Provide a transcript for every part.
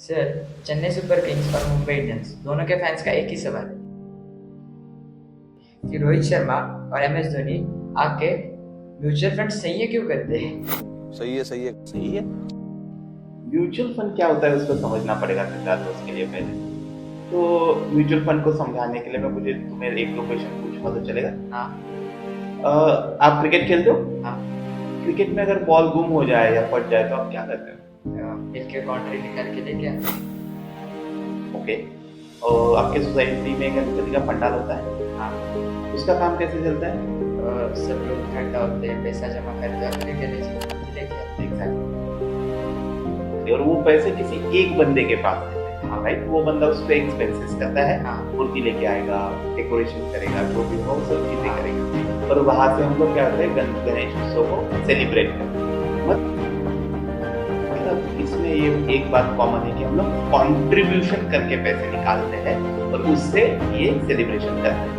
Sir, Chennai super Kings और Mumbai Indians दोनों के फैंस का एक ही सवाल है कि रोहित शर्मा और एम एस धोनी आके म्यूचुअल फंड सही है क्यों करते हैं। सही है, सही है, सही है। म्यूचुअल फंड क्या होता है उसको समझना पड़ेगा सिद्धार्थ, उसके लिए पहले तो म्यूचुअल फंड को समझाने के लिए मैं मुझे तुम्हें एक दो क्वेश्चन पूछूंगा तो चलेगा? हाँ। आप क्रिकेट खेलते हो? हाँ। क्रिकेट में अगर बॉल गुम हो जाए या फट जाए तो आप क्या करते हो? मिल के कॉन्ट्री निकाल के लेके आते ओके। और आपके सोसाइटी में गणपति का पंडाल होता है, हैं। हाँ। उसका काम कैसे चलता है? सब लोग इकट्ठा होते हैं, पैसा जमा करते हैं और क्रिकेट लेके आते हैं। और वो पैसे किसी एक बंदे के पास देते हैं, हाँ राइट। वो बंदा उस पर एक्सपेंसेस करता है, हाँ। मूर्ति लेके आएगा, डेकोरेशन करेगा, जो भी हो सब चीजें करेगा। और वहां से हम लोग क्या करते हैं, गणेश उत्सव को सेलिब्रेट करते हैं। मतलब इसमें ये एक बात कॉमन है कि हम लोग कॉन्ट्रीब्यूशन करके पैसे निकालते हैं और उससे ये सेलिब्रेशन करते हैं।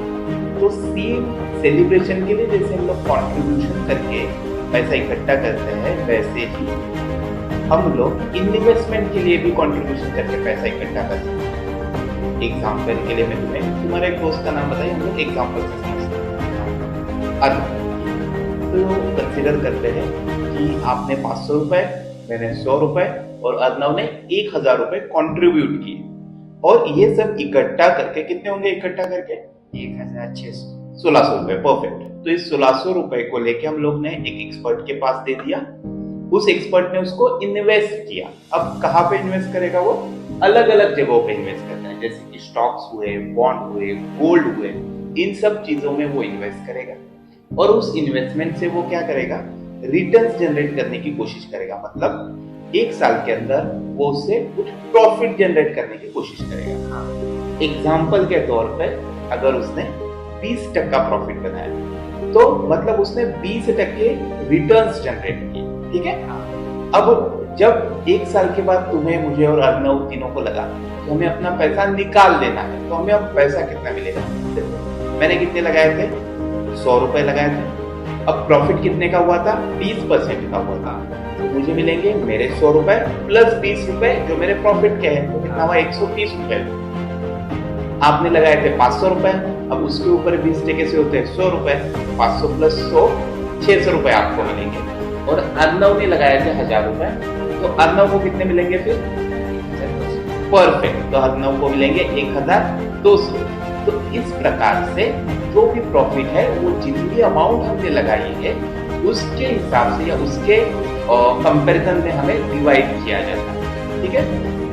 तो सेम सेलिब्रेशन के लिए जैसे हम लोग कॉन्ट्रीब्यूशन करके पैसा इकट्ठा करते हैं, वैसे ही हम लोग इन्वेस्टमेंट के लिए भी कंट्रीब्यूशन करके पैसा इकट्ठा कर सकते हैं। एग्जाम्पल के लिए मैं तुम्हें तुम्हारे एक दोस्त का नाम बताइए, हम लोग एग्जाम्पल से समझते हैं। तो कंसिडर करते हैं कि आपने 500 रुपए, मैंने 100 रुपए और अर्नव ने 1000 रुपए कंट्रीब्यूट किए। और ये सब इकट्ठा करके कितने होंगे? इकट्ठा करके 1600। 1600 रुपए, परफेक्ट। तो इस 1600 रुपए को लेके हम लोग ने एक एक्सपर्ट के पास दे दिया, उस एक्सपर्ट ने उसको इन्वेस्ट किया। अब कहाँ पे इन्वेस्ट करेगा? वो अलग अलग जगहों पे इन्वेस्ट करता है, जैसे कि स्टॉक्स हुए, बॉन्ड हुए, गोल्ड हुए, इन सब चीजों में वो इन्वेस्ट करेगा। और उस इन्वेस्टमेंट से वो क्या करेगा? रिटर्न्स जनरेट करने की कोशिश करेगा। मतलब एक साल के अंदर वो उससे कुछ प्रॉफिट जनरेट करने की कोशिश करेगा। एग्जाम्पल के तौर पर अगर उसने 20% प्रॉफिट बनाया तो मतलब उसने 20% रिटर्न्स जनरेट किए, ठीक है। अब जब एक साल के बाद तुम्हें, मुझे और अर्नव तीनों को लगा तो हमें अपना पैसा निकाल लेना है, तो हमें अब पैसा कितना मिलेगा? मैंने कितने लगाए थे? 100 रुपए लगाए थे। अब प्रॉफिट कितने का हुआ था? 20% का हुआ था। तो मुझे मिलेंगे मेरे 100 रुपए प्लस 20 रुपए जो मेरे प्रॉफिट के हैं, तो कितना हुआ? 130 रुपए। आपने लगाए थे 500 रुपए, अब उसके ऊपर 20% से होते हैं 100 रुपए। 500 प्लस 100, 600 रुपए आपको मिलेंगे। और अर्नव ने लगाए थे 1000 रुपए, तो अर्नव को कितने मिलेंगे फिर? परफेक्ट। तो अर्नव को मिलेंगे 1200। तो इस प्रकार से जो भी प्रॉफिट है वो जितनी अमाउंट हमने लगाई है उसके हिसाब से या उसके कंपैरिजन में हमें डिवाइड किया जाता है, ठीक है।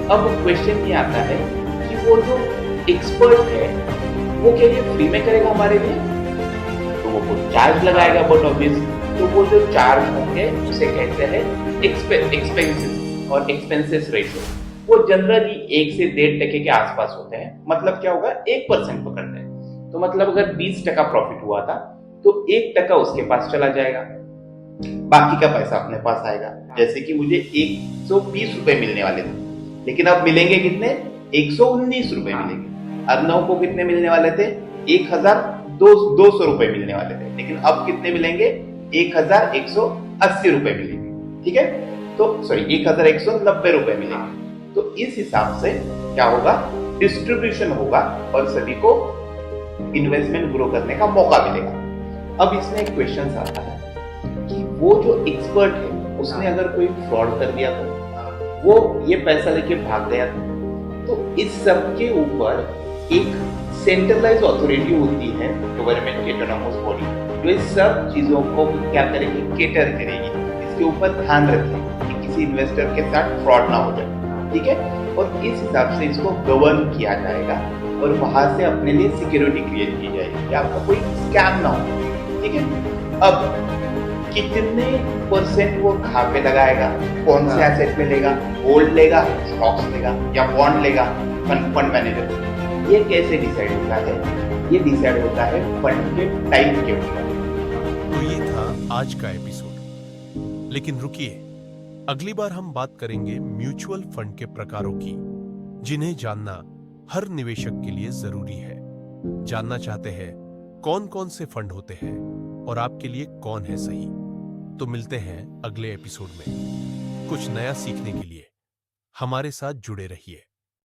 अब क्वेश्चन ये आता है कि वो जो एक्सपर्ट है वो क्या ये फ्री में करेगा हमारे लिए? तो वो कुछ चार्ज लगाएगा, बट ऑब्वियसली तो वो जो चार्ज होंगे उसे कहते हैं एक्सपेंसेस और एक्सपेंसेस रेशियो। वो जनरली 1 से 1.5% के आसपास होते हैं। मतलब क्या होगा? 1% पकड़ते हैं। तो मतलब अगर 20% प्रॉफिट हुआ था तो 1% उसके पास चला जाएगा, बाकी का पैसा अपने पास आएगा। जैसे कि मुझे 120 रुपए मिलने वाले थे, लेकिन अब मिलेंगे कितने? 119 रुपए मिलेंगे। अर्नव को कितने मिलने वाले थे? 1200 रुपए मिलने वाले थे, लेकिन अब कितने मिलेंगे? 1180 रुपए मिलेंगे, ठीक है। तो सॉरी, 1190 रुपए मिलेंगे। तो इस हिसाब से क्या होगा? डिस्ट्रीब्यूशन होगा और सभी को इन्वेस्टमेंट ग्रो करने का मौका मिलेगा। अब इसमें एक क्वेश्चन आता है कि वो जो एक्सपर्ट है उसने अगर कोई फ्रॉड कर दिया तो, वो ये पैसा लेके भाग गया तो इस सब के ऊपर एक सेंट्रलाइज अथॉरिटी होती है, गवर्नमेंट की ऑटोनोमस बॉडी, जो इस सब चीजों को क्या करेगी? केटर करेगी। इसके ऊपर ध्यान रखें कि किसी इन्वेस्टर के साथ फ्रॉड ना हो जाए, ठीक है। और इस हिसाब से इसको गवर्न किया जाएगा और वहां से अपने लिए सिक्योरिटी क्रिएट की जाएगी कि आपका कोई स्कैम ना हो, ठीक है। अब कितने परसेंट वो कहाँ पे लगाएगा, कौन से एसेट में लेगा? गोल्ड लेगा, स्टॉक्स लेगा या बॉन्ड लेगा? फंड मैनेजर, ये कैसे डिसाइड होता है? ये डिसाइड होता है फंड के टाइप के ऊपर। तो ये था आज का एपिसोड, लेकिन रुकिए, अगली बार हम बात करेंगे म्यूचुअल फंड के प्रकारों की, जिन्हें जानना हर निवेशक के लिए जरूरी है। जानना चाहते हैं कौन कौन से फंड होते हैं और आपके लिए कौन है सही? तो मिलते हैं अगले एपिसोड में कुछ नया सीखने के लिए। हमारे साथ जुड़े रहिए।